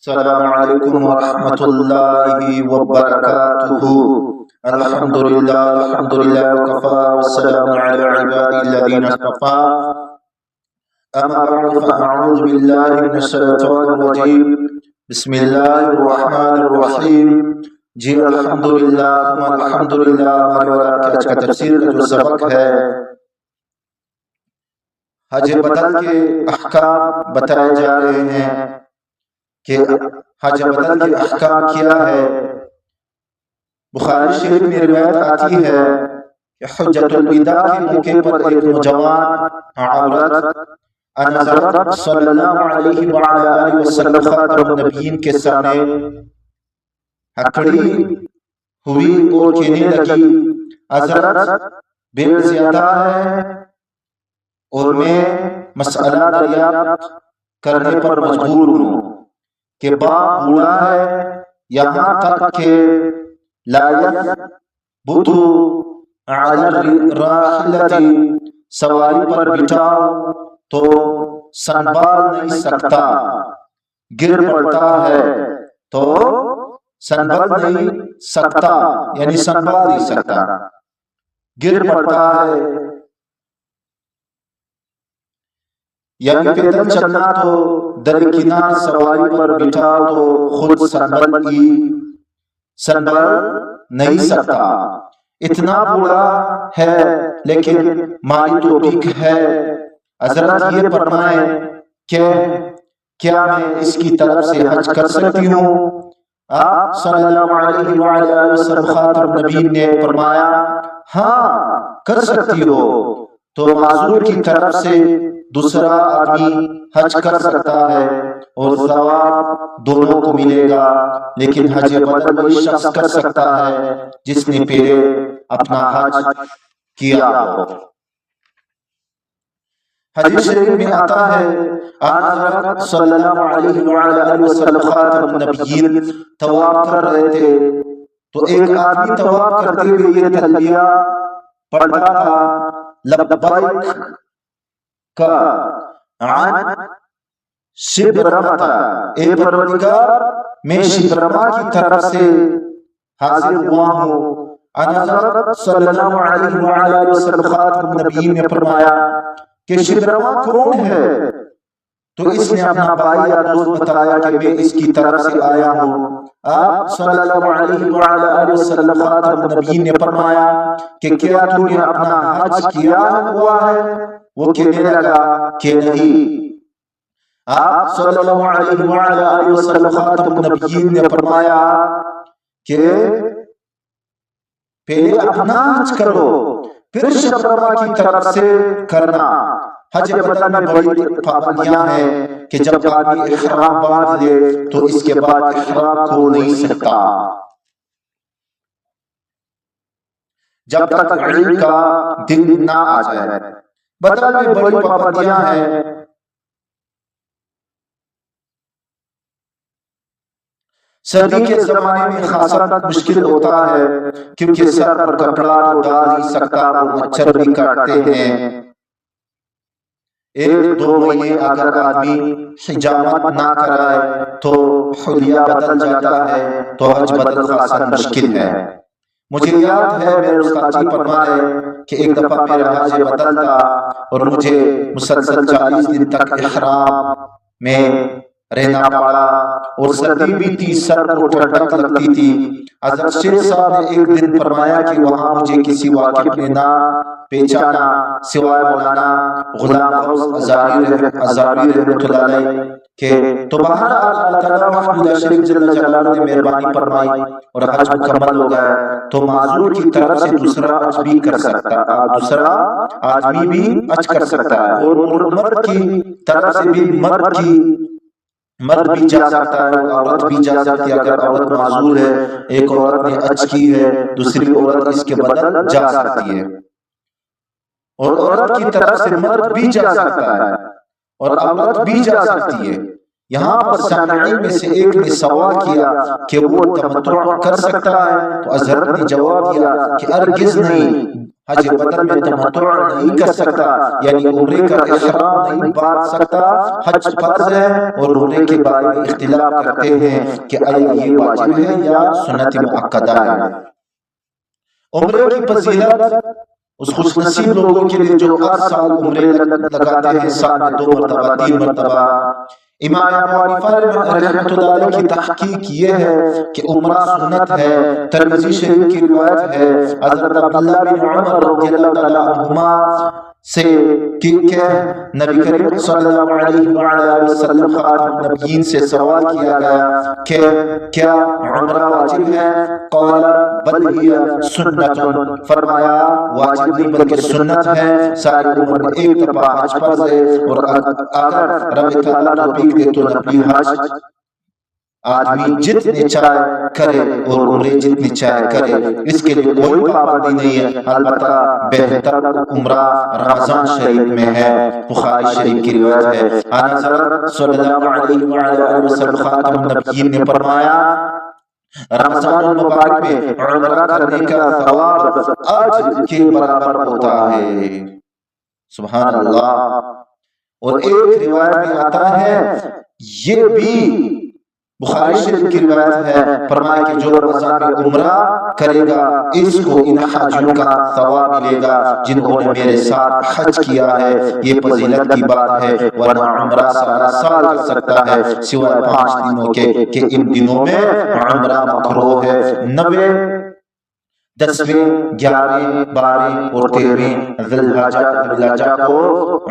السلام علیکم ورحمۃ اللہ وبرکاتہ۔ الحمدللہ وکفی والسلام علی عبادہ الذین اصطفی، اما بعد فاعوذ باللہ من الشیطان الرجیم، بسم اللہ الرحمن الرحیم۔ جی الحمدللہ ہمارے آج کا تفسیر کا جو سبق ہے حج بدل کے احکام بتائے جا رہے ہیں کہ حج بدل کے احکام کیا ہے۔ بخاری شریف میں روایت آتی ہے کہ حجۃ الوداع کے موقع پر ایک نوجوان عورت حضرت صلی اللہ علیہ وآلہ وسلم خاتم النبیین کے سامنے کھڑی ہوئی اور کہنے لگی، حضرت بے زیادہ ہے اور میں مسئلہ دریافت کرنے پر مجبور ہوں کہ باپ بوڑھا ہے، یہاں تک کہ لا یثبت علی الراحلۃ، سواری پر بٹھاؤ تو سنبھال نہیں سکتا، گر پڑتا ہے تو سنبھال نہیں سکتا، یعنی سنبھال نہیں سکتا، گر پڑتا ہے، یعنی پیدل چلنا تو درکنار، سواری پر بٹھاؤ تو خود سنبھل نہیں سکتا، اتنا بوڑھا ہے لیکن مالی توفیق ہے۔ حضرت یہ فرمائیں کہ کیا میں اس کی طرف سے حج کر سکتی ہوں؟ آپ صلی اللہ علیہ وآلہ وسلم خاتم النبیین نے فرمایا ہاں کر سکتی ہو۔ تو معذور کی طرف سے دوسرا آدمی حج کر سکتا ہے اور ثواب دونوں کو ملے گا، لیکن حج بدل وہی شخص کر سکتا ہے جس نے پہلے اپنا حج کیا ہو۔ حدیث شریف میں آتا ہے حضرت صلی اللہ علیہ وآلہ وسلم خاتم النبیین طواف کر رہے تھے تو ایک آدمی طواف کرتے ہوئے یہ تلبیہ پڑھتا تھا، لبیک کا عن شبرمہ، اے پروردگار میں شبرمہ کی طرف سے حاضر ہوا ہوں۔ حضرت صلی اللہ علیہ وآلہ وسلم خاتم النبیین نے فرمایا کہ شبرمہ کون ہے؟ تو اس نے اپنا بھائی یا دوست بتایا کہ میں اس کی طرف سے آیا ہوں۔ آپ صلی اللہ علیہ وآلہ وسلم خاتم النبیین نے فرمایا کہ کیا تو نے اپنا حج کیا ہوا ہے؟ وہ کہنے لگا کہ نہیں۔ آپ صلی اللہ علیہ وآلہ وسلم خاتم النبیین نے فرمایا کہ پہلے اپنا حج کرو پھر شبرمہ کی طرف سے کرنا۔ حج بدل میں بڑی پابندیاں ہیں کہ جب آدمی احرام باندھ لے تو اس کے بعد احرام کھول نہیں سکتا جب تک عید کا دن نہ آ جائے۔ بدل میں بڑی پابندیاں ہیں۔ سردی کے زمانے میں خاصا مشکل ہوتا ہے کیونکہ سر پر کپڑا تو ڈال نہیں سکتا اور مچھر بھی کاٹتے ہیں۔ ایک دو مہینے اگر آدمی حجامت نہ کرائے تو حلیہ بدل جاتا ہے تو حج بدل خاصا مشکل ہے۔ مجھے یاد ہے میرے استاد جی فرما رہے کہ ایک دفعہ میرا حج بدل تھا اور مجھے مسلسل 40 دن تک احرام میں رہنا پڑا اور سردی بھی تھی، سر کو ٹھنڈک لگتی تھی۔ حضرت شیخ صاحب نے ایک دن فرمایا کہ وہاں مجھے کسی واقف نے نہ پہچانا سوائے مولانا غلام غوث ازاری رحمۃ اللہ علیہ کہ تو بہرحال اللہ تعالیٰ محمود شریف جل جلالہ نے مہربانی فرمائی اور حج مکمل ہو گیا۔ تو معذور کی طرف سے دوسرا حج بھی کر سکتا ہے، دوسرا آدمی بھی حج کر سکتا ہے، اور مرد کی طرف سے بھی مرد بھی جا سکتا ہے، عورت بھی جا سکتی ہے۔ اگر عورت معذور ہے، ایک عورت نے حج کی ہے، دوسری عورت اس کے بدل جا سکتی ہے، اور عورت کی طرف سے مرد بھی جا سکتا ہے اور عورت بھی جا سکتی ہے۔ یہاں پر سامعین میں سے ایک نے سوال کیا کہ وہ تمتع کر سکتا ہے؟ تو حضرت نے جواب دیا کہ ہرگز نہیں، حج بدن میں تمتع نہیں کر سکتا، یعنی عمرے کا احرام نہیں باندھ سکتا، حج فرض ہے اور عمرے کے بارے میں اختلاف کرتے ہیں کہ آیا یہ واجب ہے یا سنت مؤکدہ ہے۔ عمرے کی فضیلت اس خوش نصیب لوگوں کے لیے جو ہر سال عمرے لگاتے ہیں، سال میں 2 مرتبہ 3 مرتبہ۔ امام ابو حنیفہ رحمۃ اللہ علیہ کی تحقیق یہ ہے کہ عمرہ سنت ہے۔ ترمذی شریف کی روایت ہے حضرت عبداللہ بن عمر رضی اللہ تعالی عنہما سے کہ نبی کریم صلی اللہ علیہ وآلہ وسلم خاتم النبیین سے سوال کیا گیا کہ کیا عمرہ واجب ہے؟ قال بل ہی سنت، فرمایا واجب نہیں بلکہ سنت ہے، ساری عمر میں ایک دفعہ حج فرض ہے، اور اگر رب تعالیٰ توفیق دے تو نفلی حج آدمی جتنے چاہے کرے اور عمرے جتنی چاہے کرے، اس کے لیے کوئی پابندی نہیں ہے۔ البتہ بہتر عمرہ رمضان شریف میں ہے، بخاری شریف کی روایت ہے۔ آن حضرت صلی اللہ علیہ وآلہ وسلم خاتم النبیین نے فرمایا رمضان المبارک میں عمرہ کرنے کا ثواب حج کے برابر ہوتا ہے۔ سبحان اللہ۔ اور ایک روایت میں آتا ہے، یہ بھی بخاری شریف کی روایت ہے، فرمایا کہ جو رمضان میں عمرہ کرے گا اس کو ان حاجیوں کا ثواب ملے گا جنہوں نے میرے ساتھ حج کیا ہے۔ یہ فضیلت کی بات ہے، ورنہ عمرہ سارا سال کر سکتا ہے سوائے 5 دنوں کے کہ ان دنوں میں عمرہ مکروہ ہے۔ 9، 10ویں، 11ویں، 12ویں اور 13ویں ذی الحجہ کو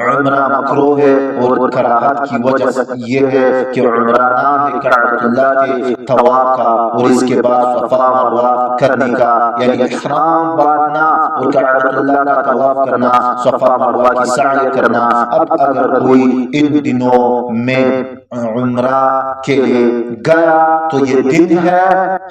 عمرہ مکروہ ہے، اور کراہت کی وجہ یہ ہے کہ عمرہ نام ہے کعبۃ اللہ کے طواف کا، اور اس کے بعد صفا مروہ کرنے کا، یعنی احرام باندھنا اور کعبۃ اللہ کا طواف کرنا، صفا مروہ کی سعی کرنا۔ اب اگر کوئی ان دنوں میں عمرہ کے لیے گیا تو یہ دن ہے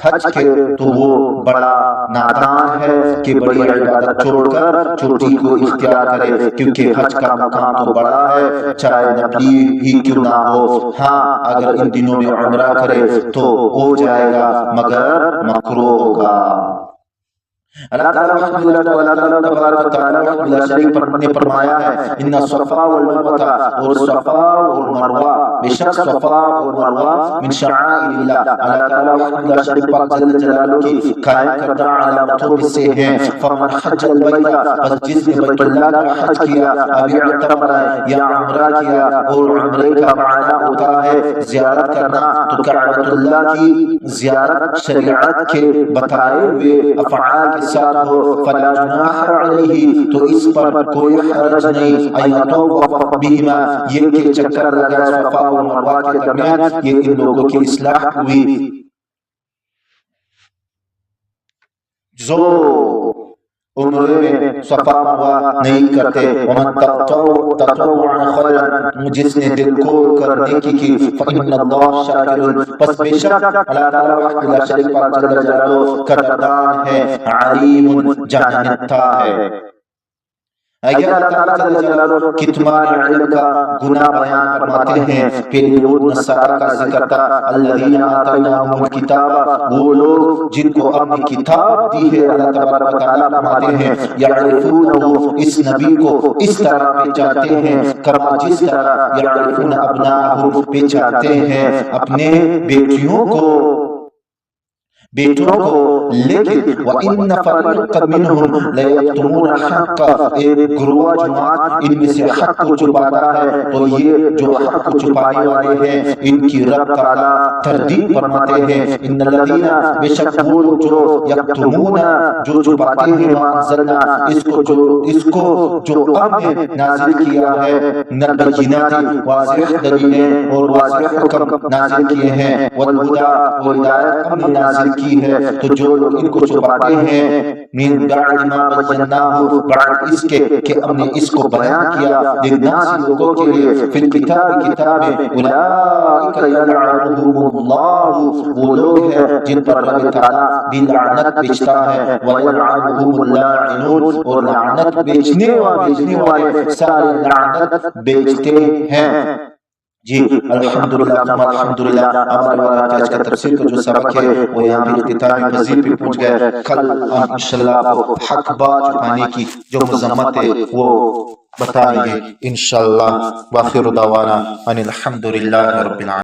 حج کے، تو وہ بڑا نادان ہے کہ بڑی عبادت چھوڑ کر چھوٹی کو اختیار کرے، کیونکہ حج کا مقام تو بڑا ہے چاہے نفلی ہی کیوں نہ ہو۔ ہاں اگر ان دنوں میں عمرہ کرے تو ہو جائے گا، مگر مکروہ ہوگا۔ اللہ تعالیٰ تبارک و تعالیٰ شریف نے فرمایا ہے ان الصفا والمروہ، اور صفا اور مروہ، بے شک صفا اور مروہ من شعائر اللہ، اللہ تعالیٰ شریف پاک جل جلالہ کی قائم کردہ علامتوں میں سے ہیں۔ فمن حج البیت، بس جس نے بیت اللہ کا حج کیا، ابھی اعتمر یا عمرہ کیا، اور عمرے کا معنی ہوتا ہے زیارت کرنا، تو کعبۃ اللہ کی زیارت شریعت کے بتائے ہوئے افعال کے ساتھ ہو، فلا جناح علیہ، تو اس پر کوئی حرج نہیں، ایطوف بہما، یہ کہ چکر لگائے صفا اور مروہ کے درمیان، یہ ان لوگوں کی اصلاح ہوئی جو عمرے میں صفا مروہ نہیں کرتے۔ ومن تطوع خیرا، جس نے دل کو کرنے کی فإن اللہ شاکر، پس بے شک اللہ تعالیٰ وحدہ شریک پاک جل جلالہ قدردان ہے، علیم جانتا ہے۔ اگر اللہ تعالیٰ جل جلالہ کتمان علم کا گناہ بیان فرماتے ہیں، پھر یہود نصارہ کا ذکر تھا، الذین آتیناہم الکتاب، وہ لوگ جن کو اپنی کتاب دی ہے، اللہ تبارک و تعالیٰ فرماتے ہیں یعرفونہ، اس نبی کو اس طرح پہچانتے ہیں کما جس طرح یعرفون ابناءہم، پہچانتے ہیں اپنے بیٹوں کو، لیکن وَإِنَّ فَرِيقًا مِّنْهُمْ لَيَكْتُمُونَ الْحَقَّ، ایک گروہ جماعت ان میں سے حق کو چھپاتا ہے، تو یہ جو حق کو چھپانے والے ہیں ان کی رب تعالیٰ تردید فرماتے ہیں، ان الذین، بے شک وہ جو یکتمون، جو چھپاتے ہیں، ما انزلنا، اس کو جو ہم نے نازل کیا ہے، من البینات، واضح دلیلیں اور واضح حکم نازل کیے ہیں، والہدی، اور ہدایت ہم نے نازل کی ہے، تو جو لوگ ان کو چھپاتے ہیں، من بعد ما بیناہ، بعد اس کے کہ ہم نے اس کو بیان کیا، للناس، لوگوں کے لیے، فی الکتاب، کتاب میں، اولئک یلعنہم اللہ، وہ لوگ ہیں جن پر رب تعالیٰ بھی لعنت بیچتا ہے، ویلعنہم اللاعنون، اور لعنت بیچنے والے سارے لعنت بیچتے ہیں۔ جی الحمدللہ ہمارے والا آج کا تفسیر کا جو سبق ہے وہ یہاں پہ اختتامی مزید پہ پہنچ گئے. کل ہم انشاءاللہ آپ کو حق بات چھپانے کی جو مذمت ہے وہ بتائیں گے انشاءاللہ. وآخر دعوانا ان الحمدللہ رب العالمین.